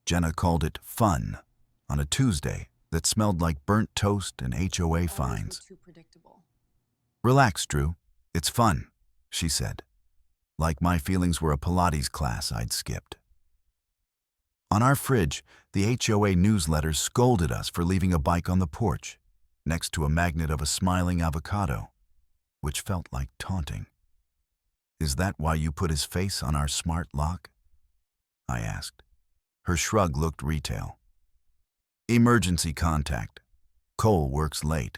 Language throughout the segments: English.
Jenna called it fun on a Tuesday that smelled like burnt toast and HOA Always were fines. too predictable. Relax, Drew. It's fun, she said, like my feelings were a Pilates class I'd skipped. On our fridge, the HOA newsletter scolded us for leaving a bike on the porch, next to a magnet of a smiling avocado, which felt like taunting. Is that why you put his face on our smart lock? I asked. Her shrug looked retail. Emergency contact. Cole works late.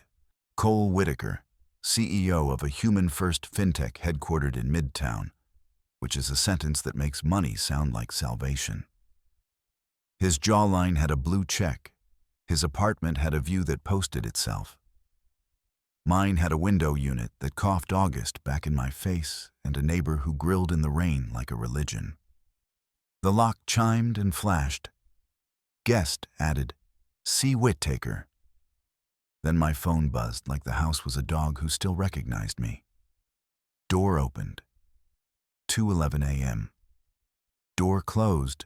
Cole Whitaker, CEO of a human-first fintech headquartered in Midtown, which is a sentence that makes money sound like salvation. His jawline had a blue check. His apartment had a view that posted itself. Mine had a window unit that coughed August back in my face and a neighbor who grilled in the rain like a religion. The lock chimed and flashed. Guest added, C. Whittaker. Then my phone buzzed like the house was a dog who still recognized me. Door opened. 2:11 a.m. Door closed.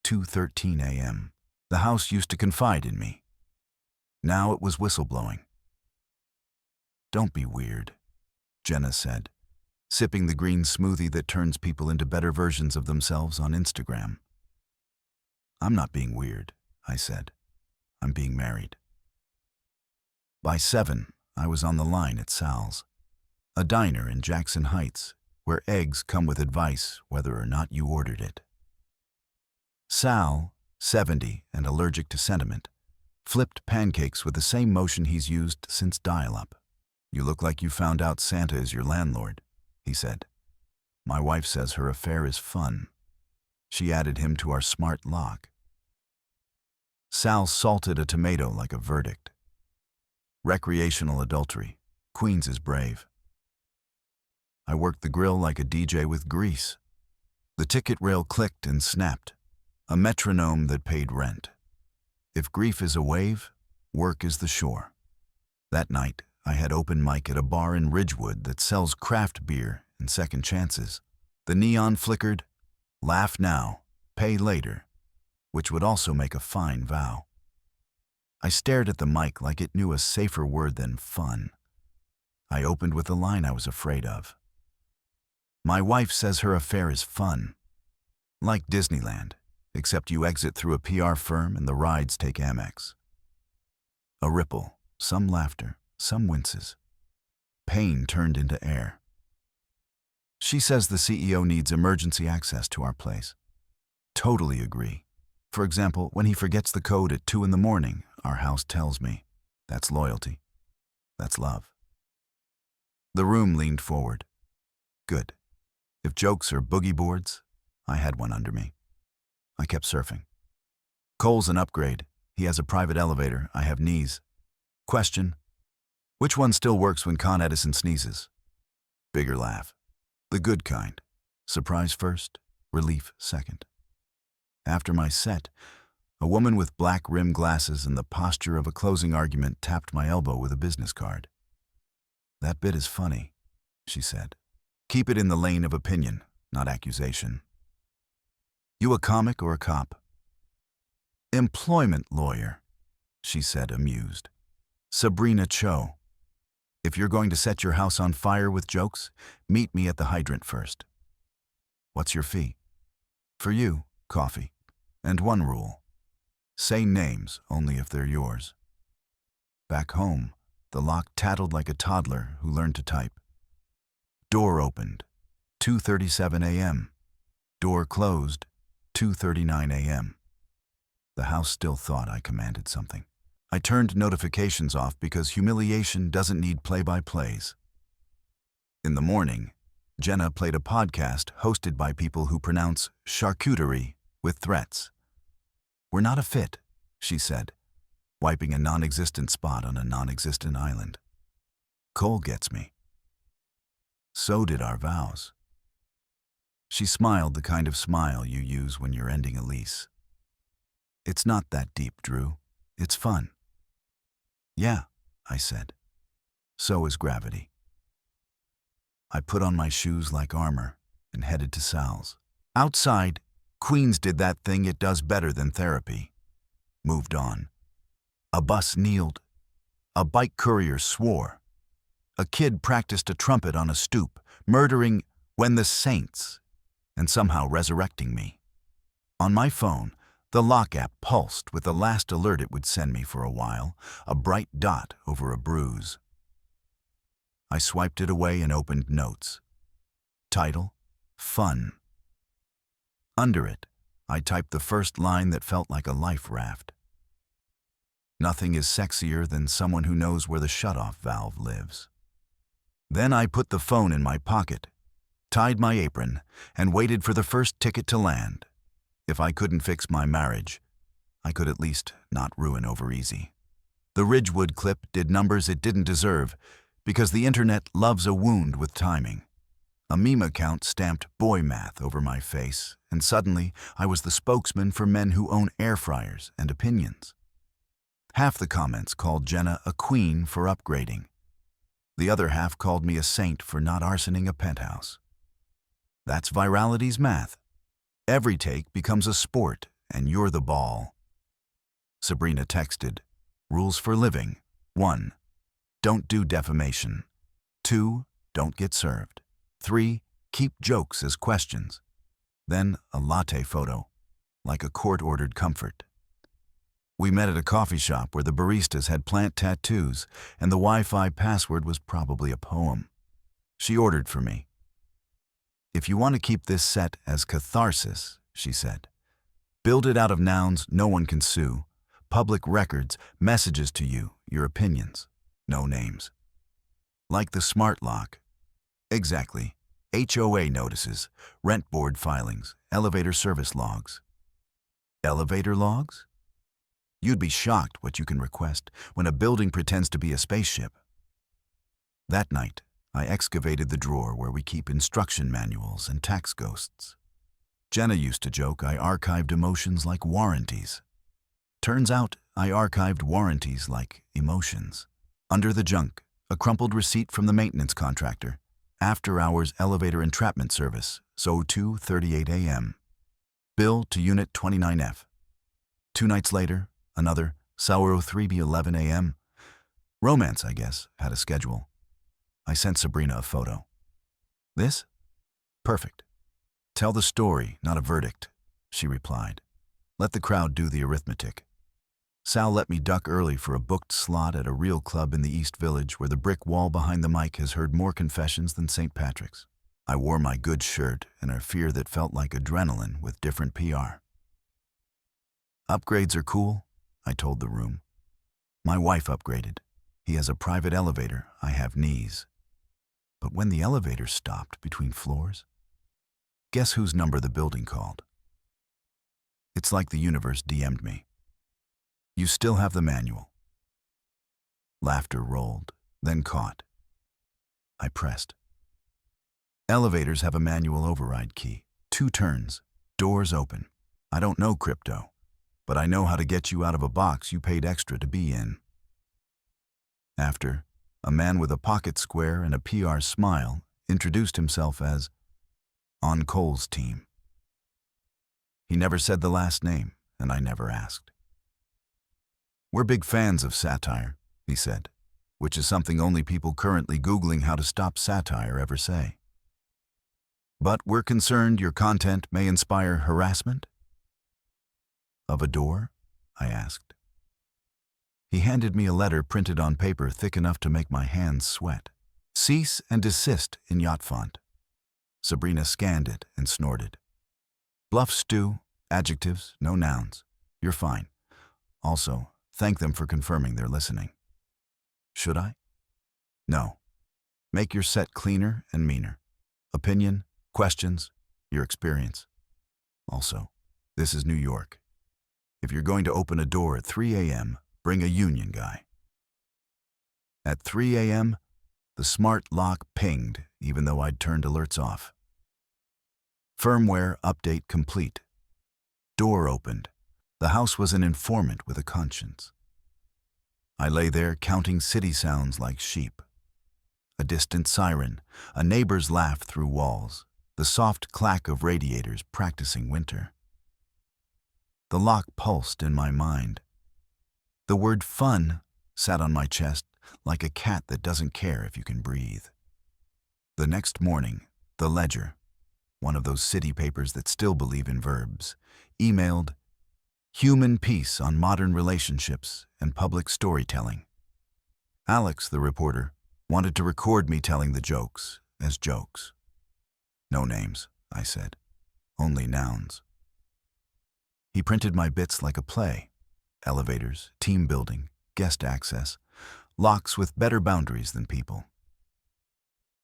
2:13 a.m. The house used to confide in me. Now it was whistleblowing. Don't be weird, Jenna said, sipping the green smoothie that turns people into better versions of themselves on Instagram. I'm not being weird, I said. I'm being married. By 7, I was on the line at Sal's, a diner in Jackson Heights, where eggs come with advice whether or not you ordered it. Sal, 70 and allergic to sentiment, flipped pancakes with the same motion he's used since dial-up. You look like you found out Santa is your landlord, he said. My wife says her affair is fun. She added him to our smart lock. Sal salted a tomato like a verdict. Recreational adultery. Queens is brave. I worked the grill like a DJ with grease. The ticket rail clicked and snapped, a metronome that paid rent. If grief is a wave, work is the shore. That night, I had open mic at a bar in Ridgewood that sells craft beer and second chances. The neon flickered, laugh now, pay later, which would also make a fine vow. I stared at the mic like it knew a safer word than fun. I opened with a line I was afraid of. My wife says her affair is fun. Like Disneyland, except you exit through a PR firm and the rides take Amex. A ripple, some laughter, some winces. Pain turned into air. She says the CEO needs emergency access to our place. Totally agree. For example, when he forgets the code at 2 in the morning, our house tells me. That's loyalty. That's love. The room leaned forward. Good. If jokes are boogie boards, I had one under me. I kept surfing. Cole's an upgrade. He has a private elevator. I have knees. Question. Which one still works when Con Edison sneezes? Bigger laugh. The good kind. Surprise first, relief second. After my set, a woman with black rim glasses and the posture of a closing argument tapped my elbow with a business card. That bit is funny, she said. Keep it in the lane of opinion, not accusation. You a comic or a cop? Employment lawyer, she said, amused. Sabrina Cho. If you're going to set your house on fire with jokes, meet me at the hydrant first. What's your fee? For you, coffee. And one rule. Say names only if they're yours. Back home, the lock tattled like a toddler who learned to type. Door opened. 2:37 a.m. Door closed. 2:39 a.m. The house still thought I commanded something. I turned notifications off because humiliation doesn't need play-by-plays. In the morning, Jenna played a podcast hosted by people who pronounce charcuterie with threats. We're not a fit, she said, wiping a non-existent spot on a non-existent island. Cole gets me. So did our vows. She smiled the kind of smile you use when you're ending a lease. It's not that deep, Drew. It's fun. Yeah, I said. So is gravity. I put on my shoes like armor and headed to Sal's. Outside, Queens did that thing it does better than therapy. Moved on. A bus kneeled. A bike courier swore. A kid practiced a trumpet on a stoop, murdering when the saints, and somehow resurrecting me. On my phone, the lock app pulsed with the last alert it would send me for a while, a bright dot over a bruise. I swiped it away and opened Notes. Title: Fun. Under it, I typed the first line that felt like a life raft. Nothing is sexier than someone who knows where the shutoff valve lives. Then I put the phone in my pocket, tied my apron, and waited for the first ticket to land. If I couldn't fix my marriage, I could at least not ruin over easy. The Ridgewood clip did numbers it didn't deserve because the internet loves a wound with timing. A meme account stamped boy math over my face, and suddenly I was the spokesman for men who own air fryers and opinions. Half the comments called Jenna a queen for upgrading. The other half called me a saint for not arsoning a penthouse. That's virality's math. Every take becomes a sport, and you're the ball. Sabrina texted, Rules for living. 1. Don't do defamation. 2. Don't get served. 3. Keep jokes as questions. Then a latte photo, like a court-ordered comfort. We met at a coffee shop where the baristas had plant tattoos, and the Wi-Fi password was probably a poem. She ordered for me. If you want to keep this set as catharsis, she said, build it out of nouns no one can sue, public records, messages to you, your opinions, no names. Like the smart lock. Exactly. HOA notices, rent board filings, elevator service logs. Elevator logs? You'd be shocked what you can request when a building pretends to be a spaceship. That night, I excavated the drawer where we keep instruction manuals and tax ghosts. Jenna used to joke I archived emotions like warranties. Turns out I archived warranties like emotions. Under the junk, a crumpled receipt from the maintenance contractor. After-hours elevator entrapment service, so 2:38 a.m. Bill to Unit 29F. 2 nights later, another, Sauro 3B 11 a.m. Romance, I guess, had a schedule. I sent Sabrina a photo. This? Perfect. Tell the story, not a verdict, she replied. Let the crowd do the arithmetic. Sal let me duck early for a booked slot at a real club in the East Village where the brick wall behind the mic has heard more confessions than St. Patrick's. I wore my good shirt and a fear that felt like adrenaline with different PR. Upgrades are cool, I told the room. My wife upgraded. He has a private elevator, I have knees. But when the elevator stopped between floors, guess whose number the building called? It's like the universe DM'd me. You still have the manual. Laughter rolled, then caught. I pressed. Elevators have a manual override key. 2 turns, doors open. I don't know crypto, but I know how to get you out of a box you paid extra to be in. After, a man with a pocket square and a PR smile introduced himself as on Cole's team. He never said the last name, and I never asked. We're big fans of satire, he said, which is something only people currently Googling how to stop satire ever say. But we're concerned your content may inspire harassment? Of a door? I asked. He handed me a letter printed on paper thick enough to make my hands sweat. Cease and desist in yacht font. Sabrina scanned it and snorted. Bluff stew, adjectives, no nouns. You're fine. Also, thank them for confirming they're listening. Should I? No. Make your set cleaner and meaner. Opinion, questions, your experience. Also, this is New York. If you're going to open a door at 3 a.m., bring a union guy. At 3 a.m., the smart lock pinged, even though I'd turned alerts off. Firmware update complete. Door opened. The house was an informant with a conscience. I lay there counting city sounds like sheep. A distant siren, a neighbor's laugh through walls, the soft clack of radiators practicing winter. The lock pulsed in my mind. The word fun sat on my chest like a cat that doesn't care if you can breathe. The next morning, the Ledger, one of those city papers that still believe in verbs, emailed, "Human piece on modern relationships and public storytelling." Alex, the reporter, wanted to record me telling the jokes as jokes. "No names," I said. "Only nouns." He printed my bits like a play. Elevators, team building, guest access, locks with better boundaries than people.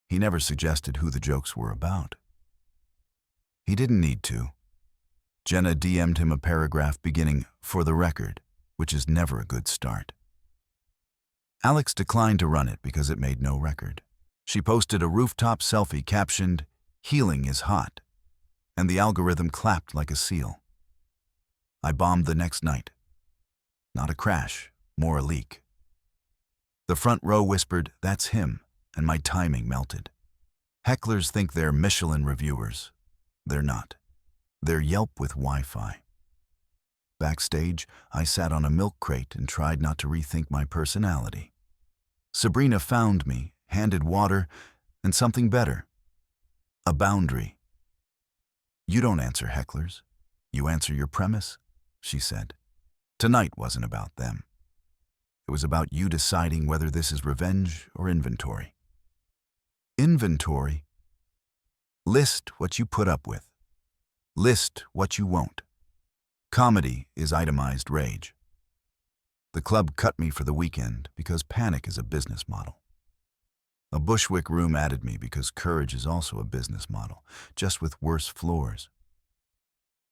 He never suggested who the jokes were about. He didn't need to. Jenna DM'd him a paragraph beginning, "For the record," which is never a good start. Alex declined to run it because it made no record. She posted a rooftop selfie captioned, "Healing is hot," and the algorithm clapped like a seal. I bombed the next night. Not a crash, more a leak. The front row whispered, "That's him," and my timing melted. Hecklers think they're Michelin reviewers. They're not. They're Yelp with Wi-Fi. Backstage, I sat on a milk crate and tried not to rethink my personality. Sabrina found me, handed water, and something better. A boundary. "You don't answer hecklers. You answer your premise," she said. Tonight wasn't about them. It was about you deciding whether this is revenge or inventory. Inventory. List what you put up with. List what you won't. Comedy is itemized rage. The club cut me for the weekend because panic is a business model. A Bushwick room added me because courage is also a business model, just with worse floors.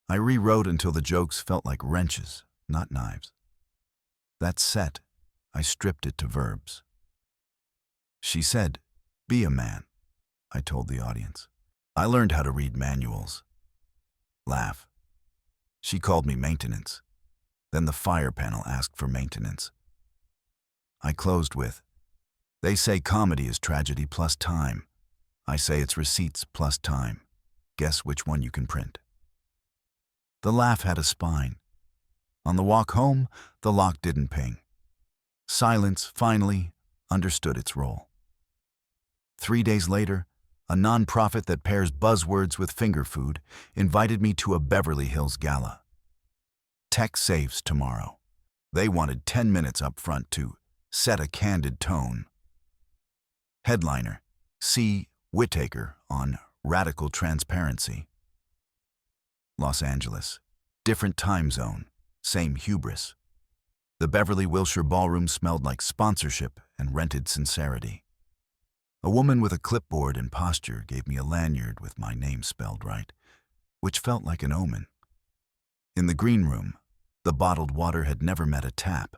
I rewrote until the jokes felt like wrenches, not knives. That set, I stripped it to verbs. She said, "Be a man," I told the audience. I learned how to read manuals. Laugh. She called me maintenance. Then the fire panel asked for maintenance. I closed with, "They say comedy is tragedy plus time. I say it's receipts plus time. Guess which one you can print." The laugh had a spine. On the walk home, the lock didn't ping. Silence, finally, understood its role. 3 days later, a nonprofit that pairs buzzwords with finger food invited me to a Beverly Hills gala. Tech saves tomorrow. They wanted 10 minutes up front to set a candid tone. Headliner, C. Whittaker on radical transparency. Los Angeles, different time zone, same hubris. The Beverly Wilshire ballroom smelled like sponsorship and rented sincerity. A woman with a clipboard and posture gave me a lanyard with my name spelled right, which felt like an omen. In the green room, the bottled water had never met a tap.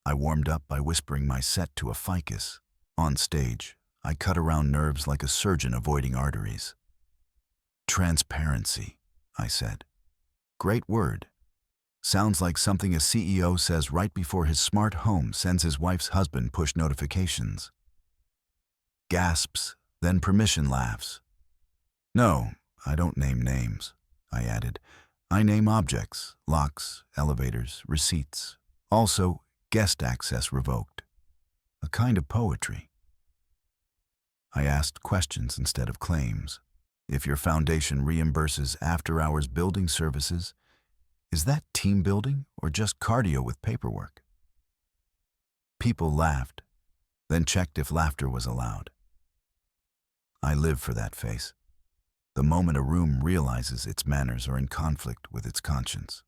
I warmed up by whispering my set to a ficus. On stage, I cut around nerves like a surgeon avoiding arteries. Transparency, I said. Great word. Sounds like something a CEO says right before his smart home sends his wife's husband push notifications. Gasps, then permission laughs. "No, I don't name names," I added. "I name objects, locks, elevators, receipts. Also, guest access revoked. A kind of poetry." I asked questions instead of claims. If your foundation reimburses after-hours building services, is that team building or just cardio with paperwork? People laughed, then checked if laughter was allowed. I live for that face. The moment a room realizes its manners are in conflict with its conscience.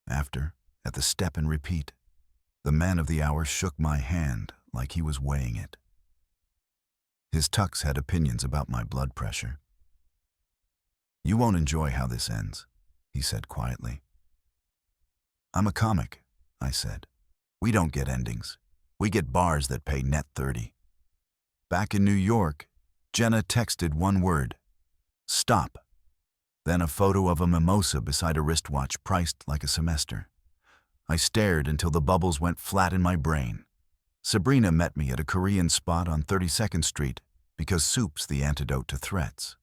After, at the step and repeat, the man of the hour shook my hand like he was weighing it. His tux had opinions about my blood pressure. "You won't enjoy how this ends," he said quietly. "I'm a comic," I said. "We don't get endings. We get bars that pay net 30. Back in New York, Jenna texted one word, "Stop." Then a photo of a mimosa beside a wristwatch priced like a semester. I stared until the bubbles went flat in my brain. Sabrina met me at a Korean spot on 32nd Street because soup's the antidote to threats.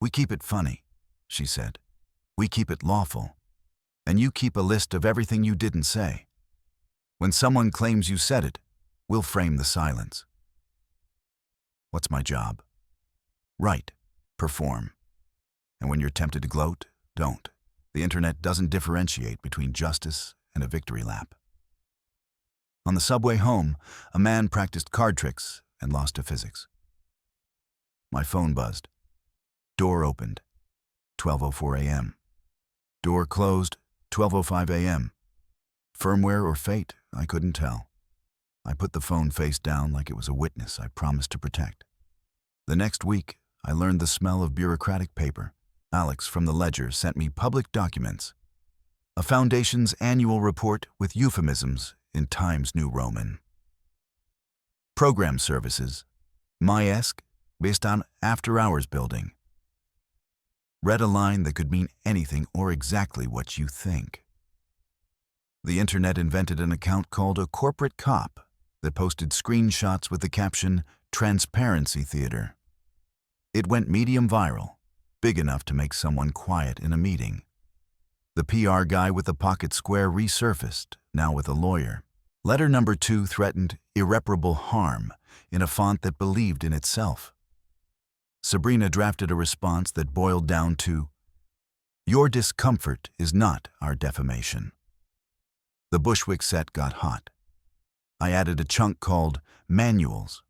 "We keep it funny," she said. We keep it lawful, and you keep a list of everything you didn't say. When someone claims you said it, we'll frame the silence. What's my job? Write, perform. And when you're tempted to gloat, don't. The internet doesn't differentiate between justice and a victory lap. On the subway home, a man practiced card tricks and lost to physics. My phone buzzed. Door opened, 12:04 a.m. Door closed, 12:05 a.m. Firmware or fate, I couldn't tell. I put the phone face down like it was a witness I promised to protect. The next week, I learned the smell of bureaucratic paper. Alex from the Ledger sent me public documents. A foundation's annual report with euphemisms in Times New Roman. Program services, MyEsque, based on after-hours building. Read a line that could mean anything or exactly what you think. The internet invented an account called a corporate cop that posted screenshots with the caption, "Transparency Theater." It went medium viral, big enough to make someone quiet in a meeting. The PR guy with the pocket square resurfaced, now with a lawyer. Letter number 2 threatened irreparable harm in a font that believed in itself. Sabrina drafted a response that boiled down to, "Your discomfort is not our defamation." The Bushwick set got hot. I added a chunk called Manuals.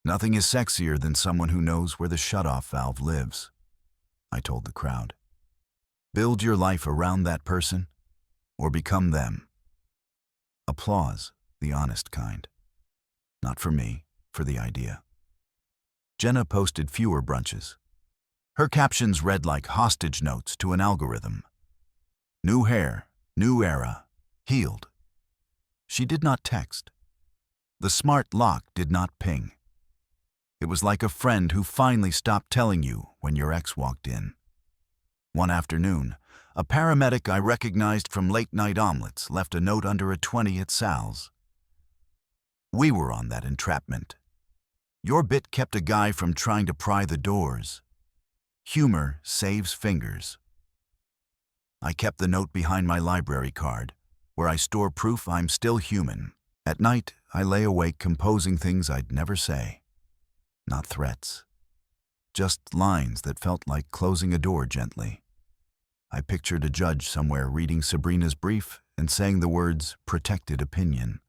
Nothing is sexier than someone who knows where the shutoff valve lives, I told the crowd. Build your life around that person, or become them. Applause, the honest kind. Not for me, for the idea. Jenna posted fewer brunches. Her captions read like hostage notes to an algorithm. New hair, new era, healed. She did not text. The smart lock did not ping. It was like a friend who finally stopped telling you when your ex walked in. One afternoon, a paramedic I recognized from late-night omelets left a note under a 20 at Sal's. We were on that entrapment. Your bit kept a guy from trying to pry the doors. Humor saves fingers. I kept the note behind my library card, where I store proof I'm still human. At night, I lay awake composing things I'd never say. Not threats. Just lines that felt like closing a door gently. I pictured a judge somewhere reading Sabrina's brief and saying the words, "protected opinion,"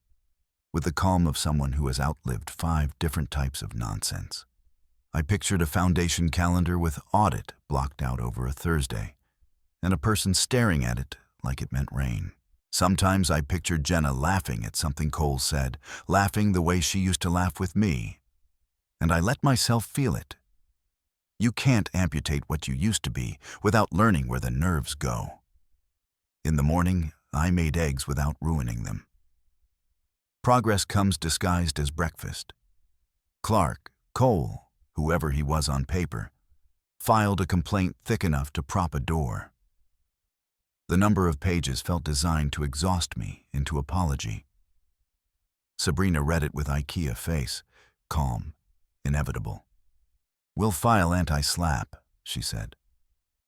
with the calm of someone who has outlived 5 different types of nonsense. I pictured a foundation calendar with audit blocked out over a Thursday, and a person staring at it like it meant rain. Sometimes I pictured Jenna laughing at something Cole said, laughing the way she used to laugh with me. And I let myself feel it. You can't amputate what you used to be without learning where the nerves go. In the morning, I made eggs without ruining them. Progress comes disguised as breakfast. Clark, Cole, whoever he was on paper, filed a complaint thick enough to prop a door. The number of pages felt designed to exhaust me into apology. Sabrina read it with IKEA face, calm, inevitable. We'll file anti-slap, she said.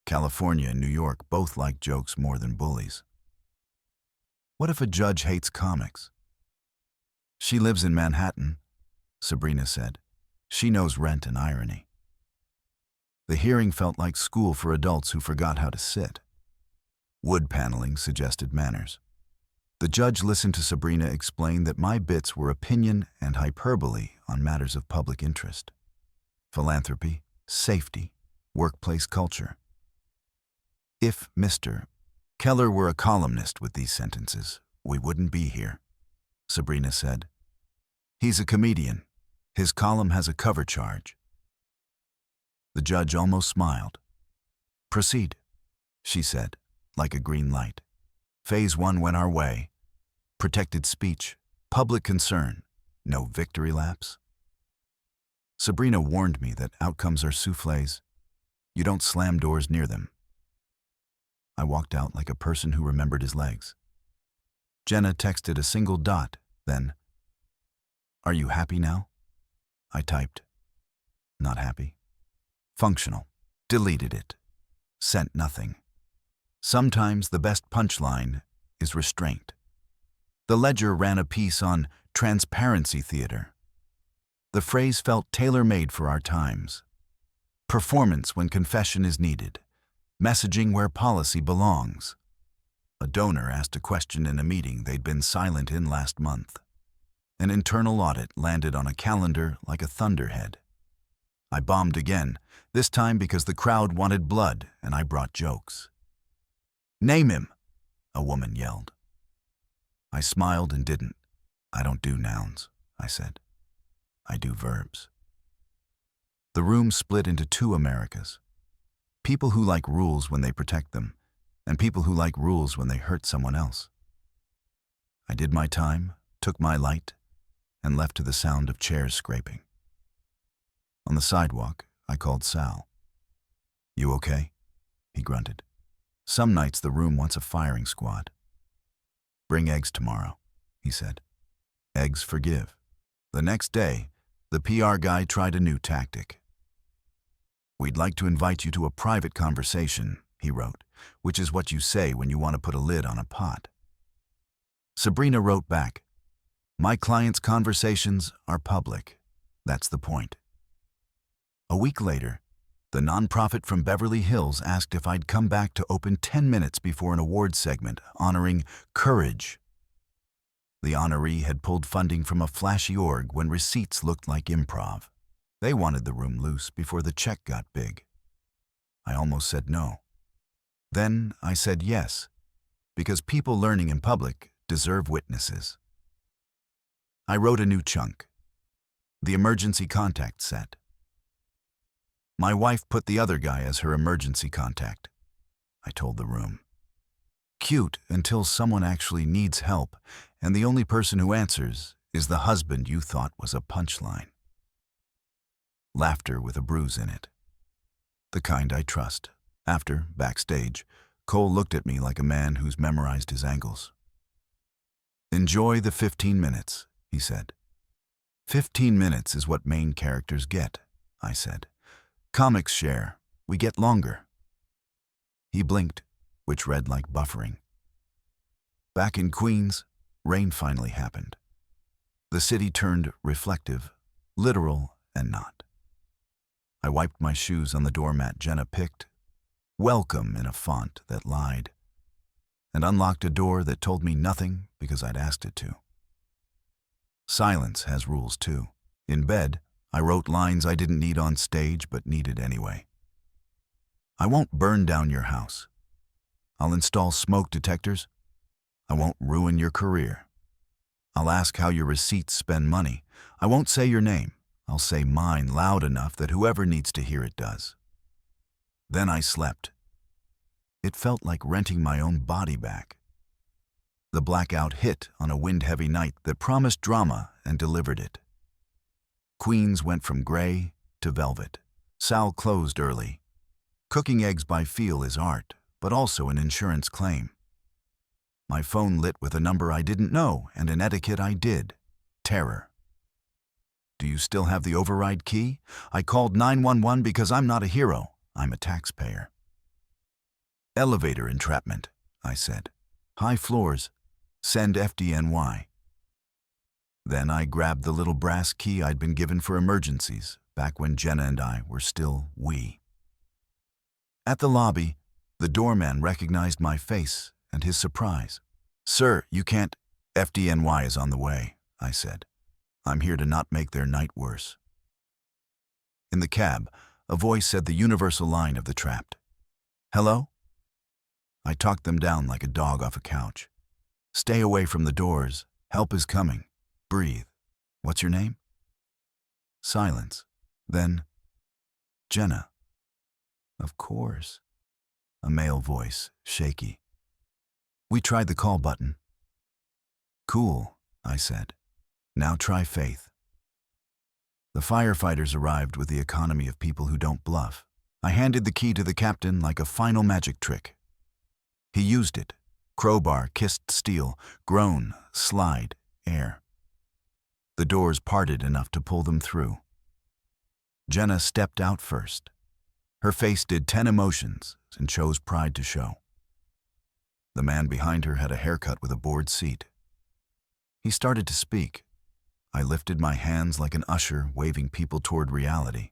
California and New York both like jokes more than bullies. What if a judge hates comics? She lives in Manhattan, Sabrina said. She knows rent and irony. The hearing felt like school for adults who forgot how to sit. Wood paneling suggested manners. The judge listened to Sabrina explain that my bits were opinion and hyperbole on matters of public interest. Philanthropy, safety, workplace culture. If Mr. Keller were a columnist with these sentences, we wouldn't be here, Sabrina said. He's a comedian. His column has a cover charge. The judge almost smiled. Proceed, she said, like a green light. Phase 1 went our way. Protected speech, public concern, no victory laps. Sabrina warned me that outcomes are soufflés. You don't slam doors near them. I walked out like a person who remembered his legs. Jenna texted a single dot, then, "Are you happy now?" I typed, "Not happy." Functional. Deleted it. Sent nothing. Sometimes the best punchline is restraint. The Ledger ran a piece on transparency theater. The phrase felt tailor-made for our times. Performance when confession is needed. Messaging where policy belongs. A donor asked a question in a meeting they'd been silent in last month. An internal audit landed on a calendar like a thunderhead. I bombed again, this time because the crowd wanted blood and I brought jokes. "Name him," a woman yelled. I smiled and didn't. "I don't do nouns," I said. "I do verbs." The room split into two Americas. People who like rules when they protect them, and people who like rules when they hurt someone else. I did my time, took my light, and left to the sound of chairs scraping. On the sidewalk, I called Sal. "You okay?" he grunted. "Some nights the room wants a firing squad." "Bring eggs tomorrow," he said. Eggs forgive. The next day, the PR guy tried a new tactic. "We'd like to invite you to a private conversation," he wrote, "which is what you say when you want to put a lid on a pot." Sabrina wrote back, "My clients' conversations are public. That's the point." A week later, the nonprofit from Beverly Hills asked if I'd come back to open 10 minutes before an awards segment honoring courage. The honoree had pulled funding from a flashy org when receipts looked like improv. They wanted the room loose before the check got big. I almost said no. Then I said yes, because people learning in public deserve witnesses. I wrote a new chunk, the emergency contact set. My wife put the other guy as her emergency contact. I told the room. Cute until someone actually needs help, and the only person who answers is the husband you thought was a punchline. Laughter with a bruise in it. The kind I trust. After, backstage, Cole looked at me like a man who's memorized his angles. "Enjoy the 15 minutes, he said. 15 minutes is what main characters get, I said. Comics share, we get longer. He blinked, which read like buffering. Back in Queens, rain finally happened. The city turned reflective, literal and not. I wiped my shoes on the doormat Jenna picked, welcome in a font that lied, and unlocked a door that told me nothing because I'd asked it to. Silence has rules too. In bed, I wrote lines I didn't need on stage but needed anyway. I won't burn down your house. I'll install smoke detectors. I won't ruin your career. I'll ask how your receipts spend money. I won't say your name. I'll say mine loud enough that whoever needs to hear it does. Then I slept. It felt like renting my own body back. The blackout hit on a wind-heavy night that promised drama and delivered it. Queens went from gray to velvet. Sal closed early. Cooking eggs by feel is art, but also an insurance claim. My phone lit with a number I didn't know and an etiquette I did. Terror. Do you still have the override key? I called 911 because I'm not a hero. I'm a taxpayer. Elevator entrapment, I said. High floors. Send FDNY. Then I grabbed the little brass key I'd been given for emergencies, back when Jenna and I were still we. At the lobby, the doorman recognized my face and his surprise. Sir, you can't. FDNY is on the way, I said. I'm here to not make their night worse. In the cab, a voice said the universal line of the trapped. Hello? I talked them down like a dog off a couch. Stay away from the doors. Help is coming. Breathe. What's your name? Silence. Then, Jenna. Of course. A male voice, shaky. We tried the call button. Cool, I said. Now try faith. The firefighters arrived with the economy of people who don't bluff. I handed the key to the captain like a final magic trick. He used it. Crowbar kissed steel, groan, slide, air. The doors parted enough to pull them through. Jenna stepped out first. Her face did 10 emotions and chose pride to show. The man behind her had a haircut with a bored seat. He started to speak. I lifted my hands like an usher waving people toward reality.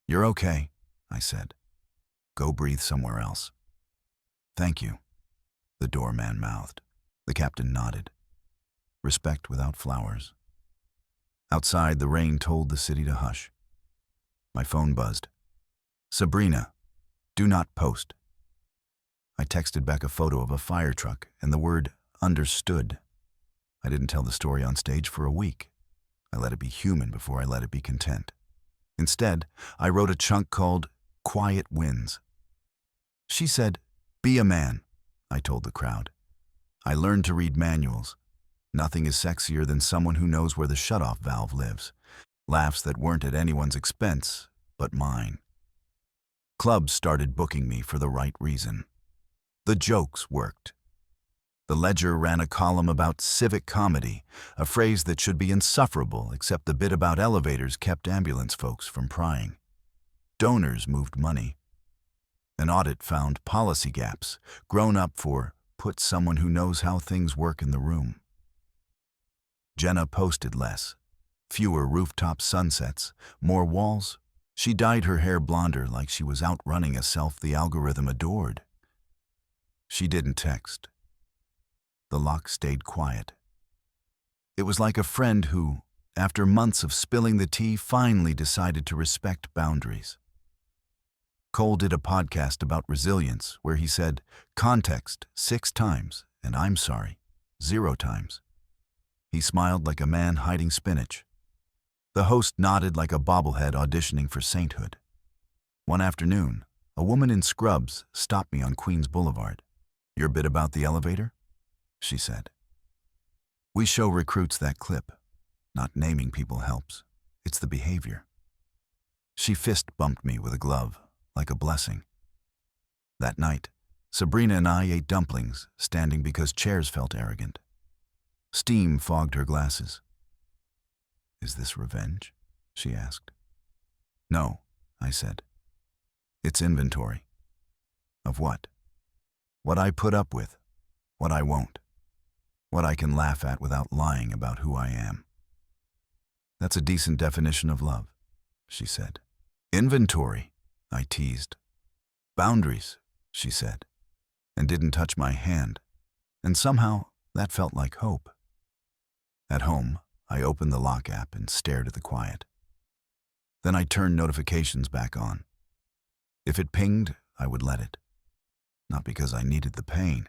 "You're okay," I said. "Go breathe somewhere else." "Thank you," the doorman mouthed. The captain nodded. Respect without flowers. Outside, the rain told the city to hush. My phone buzzed. "Sabrina, do not post." I texted back a photo of a fire truck and the word "understood." I didn't tell the story on stage for a week. I let it be human before I let it be content. Instead, I wrote a chunk called "Quiet Wins." She said, "Be a man," I told the crowd. I learned to read manuals. Nothing is sexier than someone who knows where the shutoff valve lives. Laughs that weren't at anyone's expense, but mine. Clubs started booking me for the right reason. The jokes worked. The Ledger ran a column about civic comedy, a phrase that should be insufferable, except the bit about elevators kept ambulance folks from prying. Donors moved money. An audit found policy gaps, grown up for "put someone who knows how things work in the room." Jenna posted less. Fewer rooftop sunsets, more walls. She dyed her hair blonder like she was outrunning a self the algorithm adored. She didn't text. The lock stayed quiet. It was like a friend who, after months of spilling the tea, finally decided to respect boundaries. Cole did a podcast about resilience where he said, "Context 6 times, and I'm sorry, 0 times." He smiled like a man hiding spinach. The host nodded like a bobblehead auditioning for sainthood. One afternoon, a woman in scrubs stopped me on Queens Boulevard. "Your bit about the elevator?" she said. "We show recruits that clip. Not naming people helps. It's the behavior." She fist bumped me with a glove, like a blessing. That night, Sabrina and I ate dumplings, standing because chairs felt arrogant. Steam fogged her glasses. "Is this revenge?" she asked. "No," I said. "It's inventory." "Of what?" "What I put up with, what I won't, what I can laugh at without lying about who I am." "That's a decent definition of love," she said. "Inventory," I teased. "Boundaries," she said, and didn't touch my hand, and somehow that felt like hope. At home, I opened the lock app and stared at the quiet. Then I turned notifications back on. If it pinged, I would let it. Not because I needed the pain,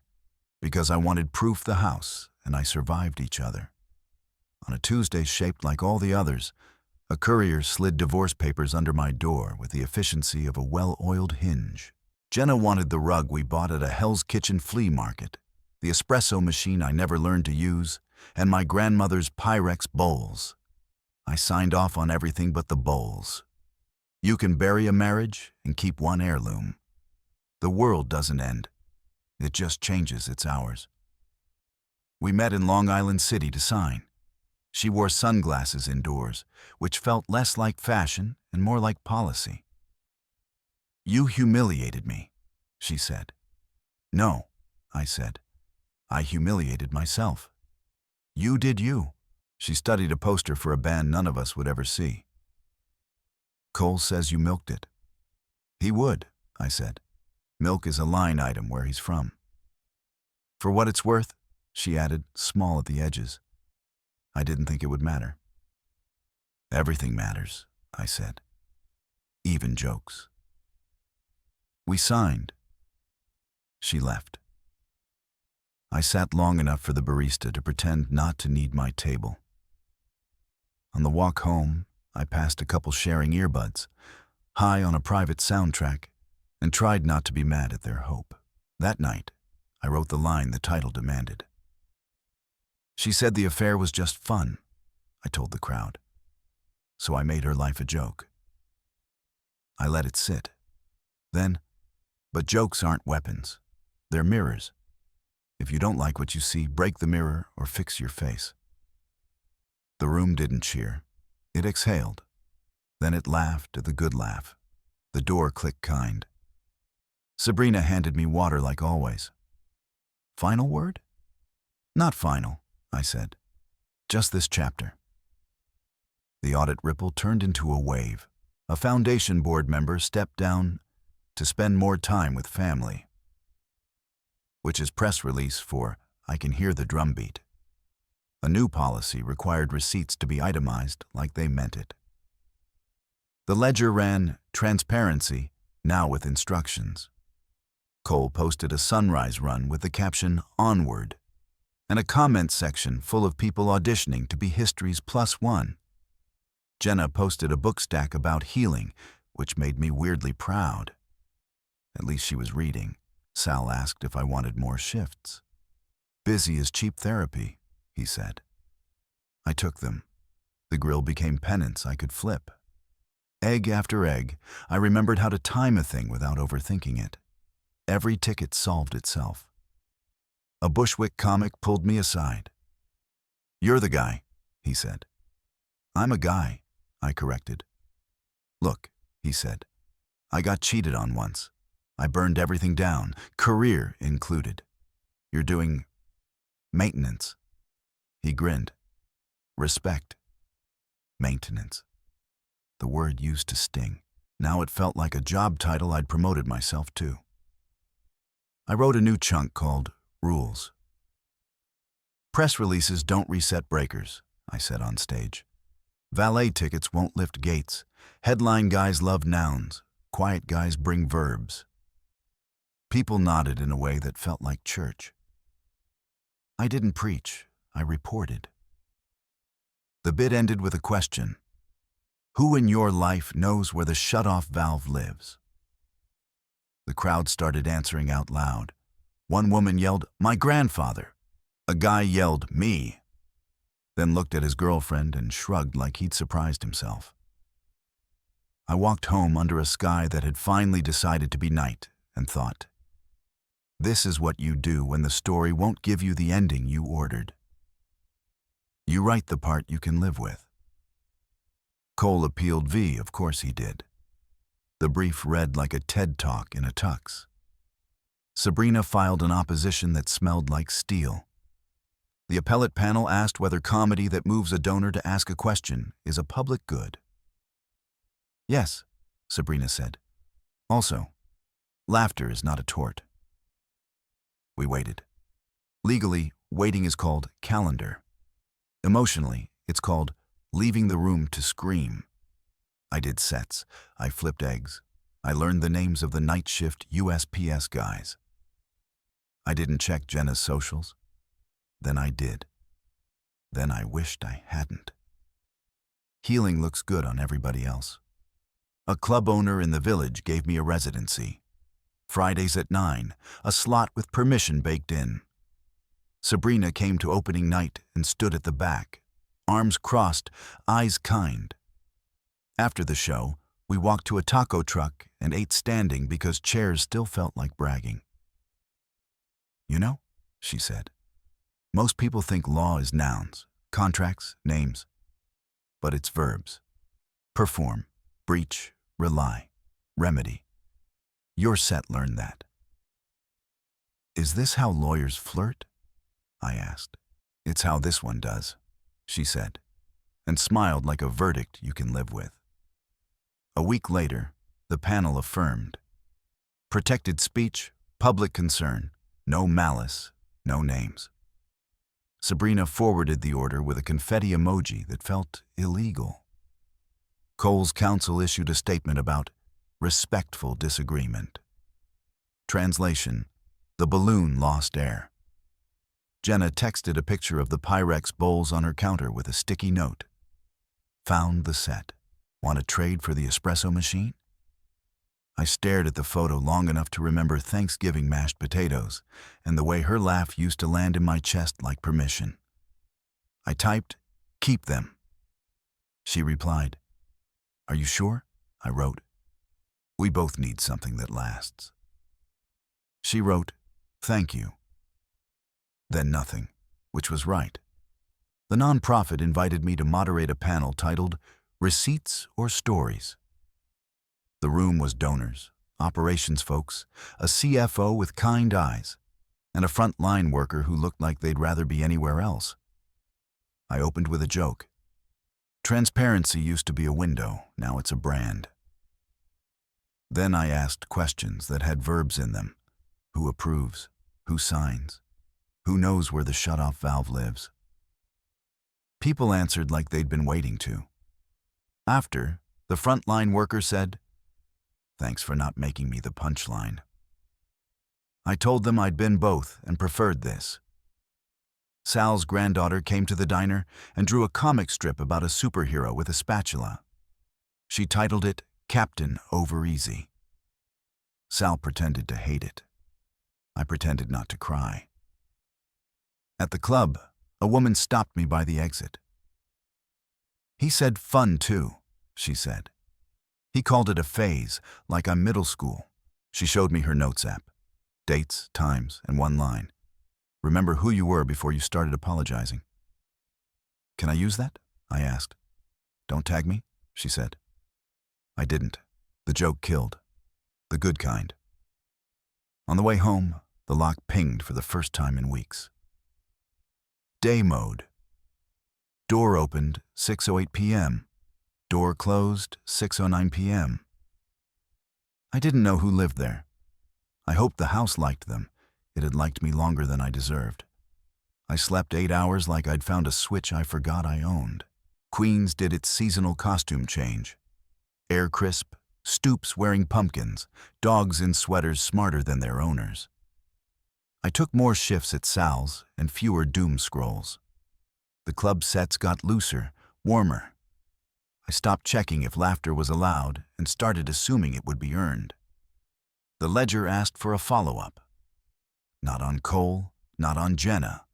because I wanted proof the house and I survived each other. On a Tuesday shaped like all the others, a courier slid divorce papers under my door with the efficiency of a well-oiled hinge. Jenna wanted the rug we bought at a Hell's Kitchen flea market, the espresso machine I never learned to use, and my grandmother's Pyrex bowls. I signed off on everything but the bowls. You can bury a marriage and keep one heirloom. The world doesn't end. It just changes its hours. We met in Long Island City to sign. She wore sunglasses indoors, which felt less like fashion and more like policy. "You humiliated me," she said. "No," I said. "I humiliated myself." "You did you." She studied a poster for a band none of us would ever see. "Cole says you milked it." "He would," I said. "Milk is a line item where he's from." "For what it's worth," she added, small at the edges. I didn't think it would matter. "Everything matters," I said. "Even jokes." We signed. She left. I sat long enough for the barista to pretend not to need my table. On the walk home, I passed a couple sharing earbuds, high on a private soundtrack, and tried not to be mad at their hope. That night, I wrote the line the title demanded. She said the affair was just fun, I told the crowd. So I made her life a joke. I let it sit. Then, but jokes aren't weapons. They're mirrors. If you don't like what you see, break the mirror or fix your face. The room didn't cheer. It exhaled. Then it laughed at the good laugh. The door clicked kind. Sabrina handed me water like always. Final word? Not final, I said. Just this chapter. The audit ripple turned into a wave. A foundation board member stepped down to spend more time with family. Which is press release for I can hear the drumbeat. A new policy required receipts to be itemized like they meant it. The ledger ran transparency, now with instructions. Cole posted a sunrise run with the caption onward, and a comment section full of people auditioning to be history's +1. Jenna posted a book stack about healing, which made me weirdly proud. At least she was reading. Sal asked if I wanted more shifts. Busy is cheap therapy, he said. I took them. The grill became penance I could flip. Egg after egg, I remembered how to time a thing without overthinking it. Every ticket solved itself. A Bushwick comic pulled me aside. You're the guy, he said. I'm a guy, I corrected. Look, he said. I got cheated on once. I burned everything down, career included. You're doing maintenance. He grinned. Respect. Maintenance. The word used to sting. Now it felt like a job title I'd promoted myself to. I wrote a new chunk called Rules. Press releases don't reset breakers, I said on stage. Valet tickets won't lift gates. Headline guys love nouns. Quiet guys bring verbs. People nodded in a way that felt like church. I didn't preach, I reported. The bit ended with a question. Who in your life knows where the shut-off valve lives? The crowd started answering out loud. One woman yelled, my grandfather. A guy yelled, me. Then looked at his girlfriend and shrugged like he'd surprised himself. I walked home under a sky that had finally decided to be night and thought, this is what you do when the story won't give you the ending you ordered. You write the part you can live with. Cole appealed V, of course he did. The brief read like a TED Talk in a tux. Sabrina filed an opposition that smelled like steel. The appellate panel asked whether comedy that moves a donor to ask a question is a public good. Yes, Sabrina said. Also, laughter is not a tort. We waited. Legally, waiting is called calendar. Emotionally, it's called leaving the room to scream. I did sets. I flipped eggs. I learned the names of the night shift USPS guys. I didn't check Jenna's socials. Then I did. Then I wished I hadn't. Healing looks good on everybody else. A club owner in the village gave me a residency. Fridays at 9, a slot with permission baked in. Sabrina came to opening night and stood at the back, arms crossed, eyes kind. After the show, we walked to a taco truck and ate standing because chairs still felt like bragging. You know, she said, most people think law is nouns, contracts, names, but it's verbs. Perform, breach, rely, remedy. Your set learned that. Is this how lawyers flirt? I asked. It's how this one does, she said, and smiled like a verdict you can live with. A week later, the panel affirmed. Protected speech, public concern, no malice, no names. Sabrina forwarded the order with a confetti emoji that felt illegal. Cole's counsel issued a statement about respectful disagreement. Translation, the balloon lost air. Jenna texted a picture of the Pyrex bowls on her counter with a sticky note. Found the set. Want to trade for the espresso machine? I stared at the photo long enough to remember Thanksgiving mashed potatoes and the way her laugh used to land in my chest like permission. I typed, keep them. She replied, are you sure? I wrote, we both need something that lasts. She wrote, thank you. Then nothing, which was right. The nonprofit invited me to moderate a panel titled Receipts or Stories. The room was donors, operations folks, a CFO with kind eyes. and a front-line worker who looked like they'd rather be anywhere else. I opened with a joke. Transparency used to be a window, now it's a brand. Then I asked questions that had verbs in them. Who approves? Who signs? Who knows where the shut-off valve lives? People answered like they'd been waiting to. After, the front-line worker said, "Thanks for not making me the punchline." I told them I'd been both and preferred this. Sal's granddaughter came to the diner and drew a comic strip about a superhero with a spatula. She titled it Captain Over Easy. Sal pretended to hate it. I pretended not to cry. At the club, a woman stopped me by the exit. "He said fun too," she said. "He called it a phase, like I'm middle school." She showed me her notes app. Dates, times, and one line. "Remember who you were before you started apologizing." "Can I use that?" I asked. "Don't tag me," she said. I didn't. The joke killed. The good kind. On the way home, the lock pinged for the first time in weeks. Day mode. Door opened 6:08 p.m. Door closed 6:09 p.m. I didn't know who lived there. I hoped the house liked them. It had liked me longer than I deserved. I slept 8 hours like I'd found a switch I forgot I owned. Queens did its seasonal costume change. Air crisp, stoops wearing pumpkins, dogs in sweaters smarter than their owners. I took more shifts at Sal's and fewer doom scrolls. The club sets got looser, warmer. I stopped checking if laughter was allowed and started assuming it would be earned. The ledger asked for a follow-up. Not on Cole, not on Jenna.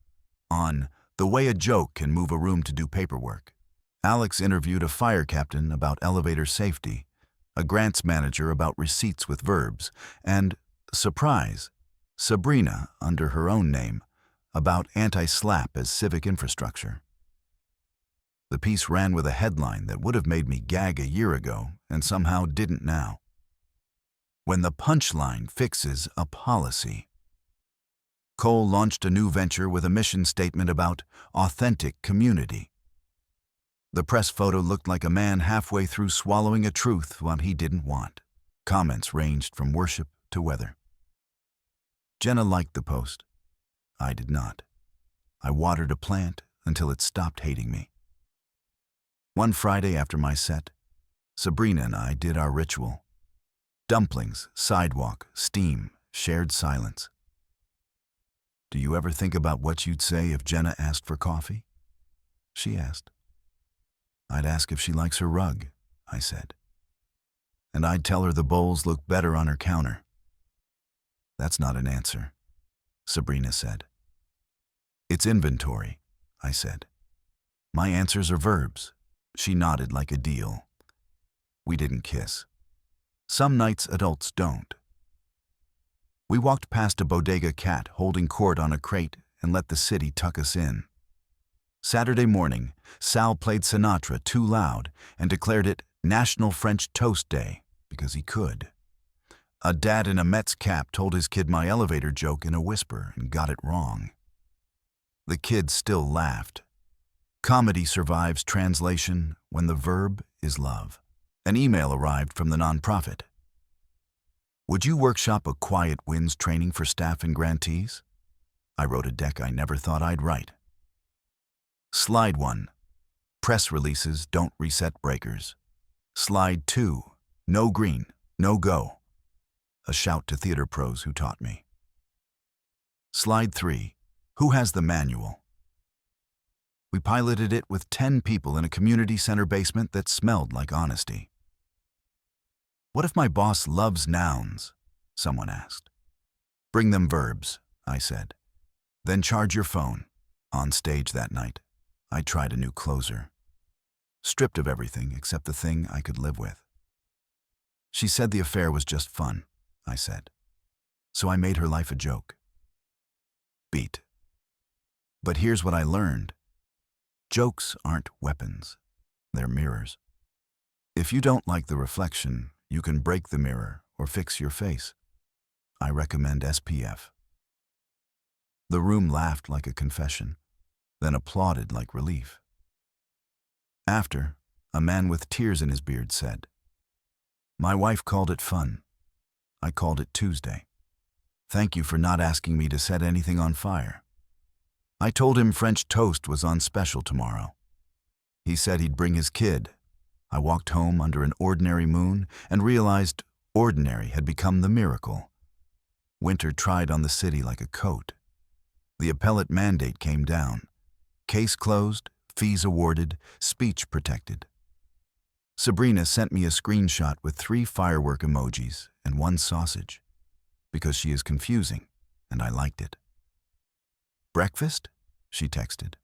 On the way a joke can move a room to do paperwork. Alex interviewed a fire captain about elevator safety, a grants manager about receipts with verbs, and, surprise, Sabrina, under her own name, about anti-slap as civic infrastructure. The piece ran with a headline that would have made me gag a year ago and somehow didn't now. When the punchline fixes a policy. Cole launched a new venture with a mission statement about authentic community. The press photo looked like a man halfway through swallowing a truth one he didn't want. Comments ranged from worship to weather. Jenna liked the post. I did not. I watered a plant until it stopped hating me. One Friday after my set, Sabrina and I did our ritual. Dumplings, sidewalk, steam, shared silence. "Do you ever think about what you'd say if Jenna asked for coffee?" she asked. "I'd ask if she likes her rug," I said. "And I'd tell her the bowls look better on her counter." "That's not an answer," Sabrina said. "It's inventory," I said. "My answers are verbs." She nodded like a deal. We didn't kiss. Some nights adults don't. We walked past a bodega cat holding court on a crate and let the city tuck us in. Saturday morning, Sal played Sinatra too loud and declared it National French Toast Day because he could. A dad in a Mets cap told his kid my elevator joke in a whisper and got it wrong. The kid still laughed. Comedy survives translation when the verb is love. An email arrived from the nonprofit. "Would you workshop a quiet wins training for staff and grantees?" I wrote a deck I never thought I'd write. Slide 1. Press releases don't reset breakers. Slide 2. No green, no go. A shout to theater pros who taught me. Slide 3. Who has the manual? We piloted it with 10 people in a community center basement that smelled like honesty. "What if my boss loves nouns?" someone asked. "Bring them verbs," I said. "Then charge your phone." On stage that night, I tried a new closer. Stripped of everything except the thing I could live with. She said the affair was just fun, I said. So I made her life a joke. Beat. But here's what I learned. Jokes aren't weapons. They're mirrors. If you don't like the reflection, you can break the mirror or fix your face. I recommend SPF. The room laughed like a confession, then applauded like relief. After, a man with tears in his beard said, "My wife called it fun. I called it Tuesday. Thank you for not asking me to set anything on fire. I told him French toast was on special tomorrow. He said he'd bring his kid. I walked home under an ordinary moon and realized ordinary had become the miracle. Winter tried on the city like a coat. The appellate mandate came down. Case closed, fees awarded, speech protected. Sabrina sent me a screenshot with 3 firework emojis and 1 sausage, because she is confusing, and I liked it. Breakfast? She texted.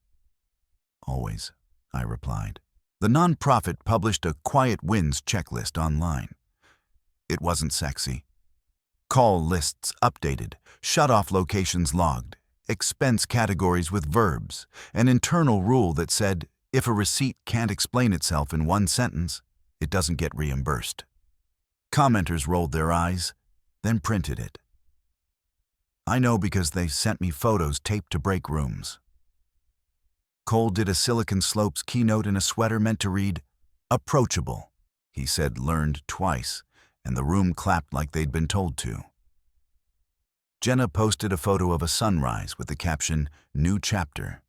Always, I replied. The nonprofit published a quiet wins checklist online. It wasn't sexy. Call lists updated, shut-off locations logged, expense categories with verbs, an internal rule that said if a receipt can't explain itself in 1 sentence, it doesn't get reimbursed. Commenters rolled their eyes, then printed it. I know because they sent me photos taped to break rooms. Cole did a Silicon Slopes keynote in a sweater meant to read, "Approachable." He said "learned" twice, and the room clapped like they'd been told to. Jenna posted a photo of a sunrise with the caption, "New chapter,"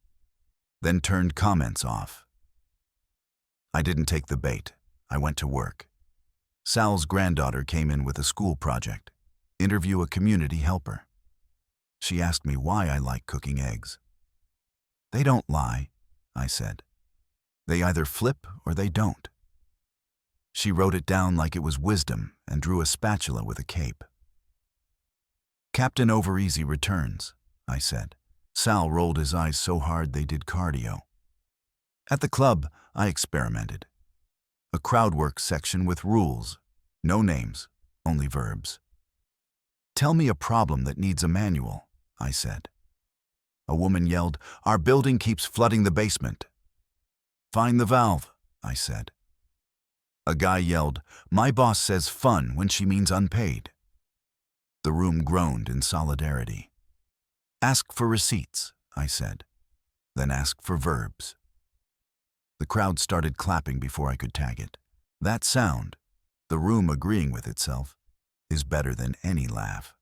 then turned comments off. I didn't take the bait. I went to work. Sal's granddaughter came in with a school project, interview a community helper. She asked me why I like cooking eggs. They don't lie, I said. They either flip or they don't. She wrote it down like it was wisdom and drew a spatula with a cape. Captain Overeasy returns, I said. Sal rolled his eyes so hard they did cardio. At the club, I experimented. A crowdwork section with rules, no names, only verbs. Tell me a problem that needs a manual, I said. A woman yelled, "Our building keeps flooding the basement." Find the valve, I said. A guy yelled, "My boss says fun when she means unpaid." The room groaned in solidarity. Ask for receipts, I said. Then ask for verbs. The crowd started clapping before I could tag it. That sound, the room agreeing with itself, is better than any laugh.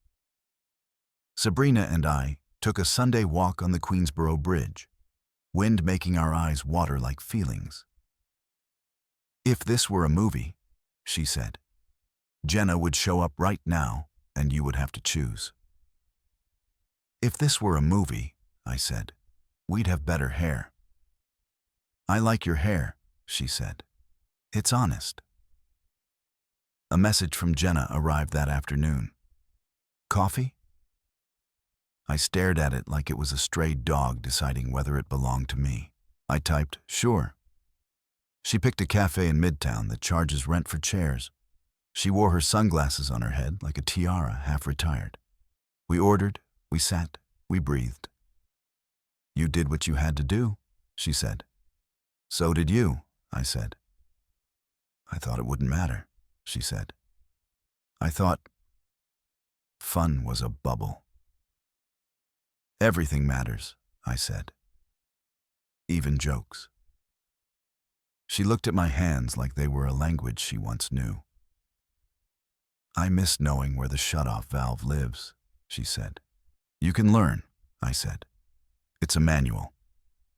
Sabrina and I took a Sunday walk on the Queensboro Bridge, wind making our eyes water like feelings. If this were a movie, she said, Jenna would show up right now and you would have to choose. If this were a movie, I said, we'd have better hair. I like your hair, she said. It's honest. A message from Jenna arrived that afternoon. Coffee? I stared at it like it was a stray dog deciding whether it belonged to me. I typed, sure. She picked a cafe in Midtown that charges rent for chairs. She wore her sunglasses on her head like a tiara, half retired. We ordered, we sat, we breathed. You did what you had to do, she said. So did you, I said. I thought it wouldn't matter, she said. I thought fun was a bubble. Everything matters, I said. Even jokes. She looked at my hands like they were a language she once knew. I miss knowing where the shut-off valve lives, she said. You can learn, I said. It's a manual,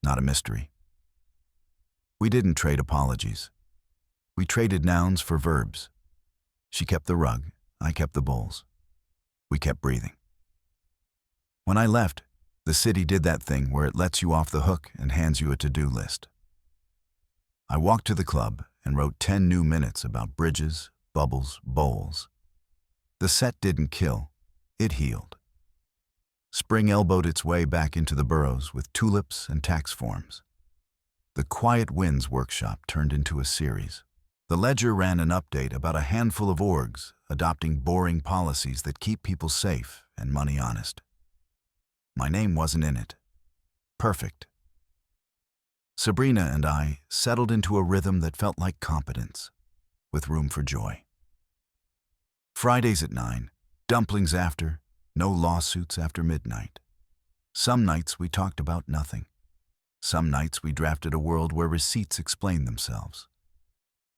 not a mystery. We didn't trade apologies. We traded nouns for verbs. She kept the rug, I kept the bowls. We kept breathing. When I left, the city did that thing where it lets you off the hook and hands you a to-do list. I walked to the club and wrote 10 new minutes about bridges, bubbles, bowls. The set didn't kill, it healed. Spring elbowed its way back into the boroughs with tulips and tax forms. The Quiet Wins workshop turned into a series. The Ledger ran an update about a handful of orgs adopting boring policies that keep people safe and money honest. My name wasn't in it. Perfect. Sabrina and I settled into a rhythm that felt like competence, with room for joy. Fridays at 9, dumplings after, no lawsuits after midnight. Some nights we talked about nothing. Some nights we drafted a world where receipts explained themselves.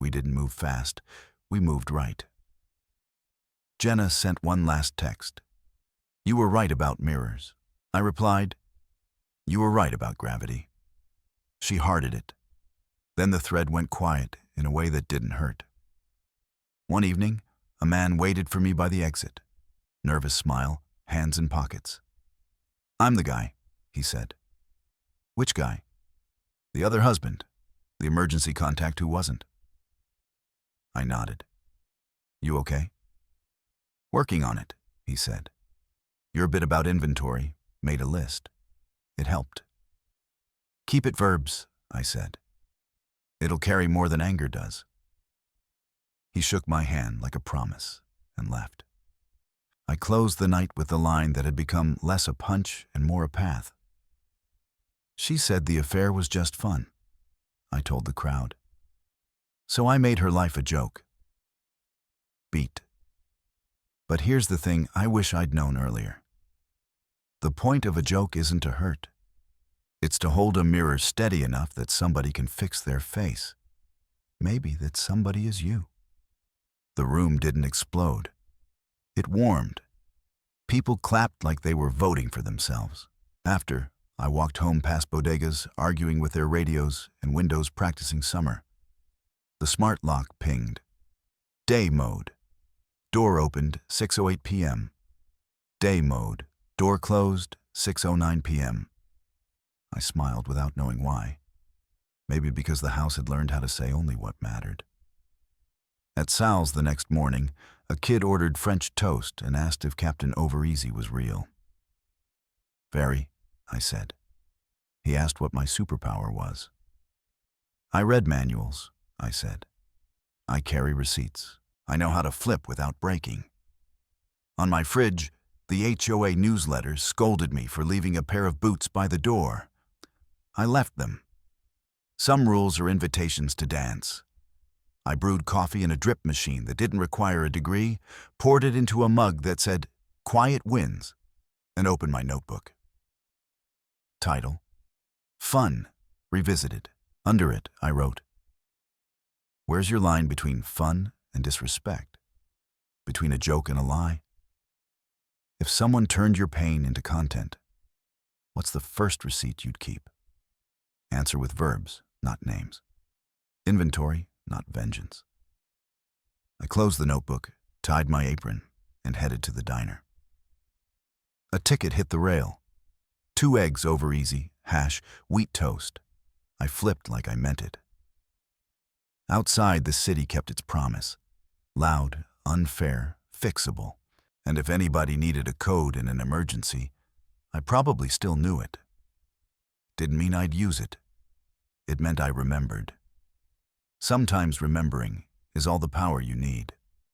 We didn't move fast, we moved right. Jenna sent one last text. "You were right about mirrors." I replied, "You were right about gravity." She hearted it. Then the thread went quiet in a way that didn't hurt. One evening, a man waited for me by the exit. Nervous smile, hands in pockets. "I'm the guy," he said. "Which guy?" "The other husband, the emergency contact who wasn't." I nodded. "You okay?" "Working on it," he said. "Your bit about inventory made a list. It helped." "Keep it verbs," I said. "It'll carry more than anger does." He shook my hand like a promise and left. I closed the night with the line that had become less a punch and more a path. "She said the affair was just fun," I told the crowd. "So I made her life a joke." Beat. But here's the thing I wish I'd known earlier. The point of a joke isn't to hurt. It's to hold a mirror steady enough that somebody can fix their face. Maybe that somebody is you. The room didn't explode. It warmed. People clapped like they were voting for themselves. After, I walked home past bodegas, arguing with their radios and windows practicing summer. The smart lock pinged. Day mode. Door opened, 6:08 p.m. Day mode. Door closed, 6:09 p.m. I smiled without knowing why. Maybe because the house had learned how to say only what mattered. At Sal's the next morning, a kid ordered French toast and asked if Captain Overeasy was real. "Very," I said. He asked what my superpower was. "I read manuals," I said. "I carry receipts. I know how to flip without breaking." On my fridge, the HOA newsletter scolded me for leaving a pair of boots by the door. I left them. Some rules are invitations to dance. I brewed coffee in a drip machine that didn't require a degree, poured it into a mug that said, "Quiet wins," and opened my notebook. Title: Fun Revisited. Under it, I wrote, "Where's your line between fun and disrespect? Between a joke and a lie? If someone turned your pain into content, what's the first receipt you'd keep?" Answer with verbs, not names. Inventory, not vengeance. I closed the notebook, tied my apron, and headed to the diner. A ticket hit the rail. 2 eggs over easy, hash, wheat toast. I flipped like I meant it. Outside, the city kept its promise. Loud, unfair, fixable. And if anybody needed a code in an emergency, I probably still knew it. Didn't mean I'd use it. It meant I remembered. Sometimes remembering is all the power you need.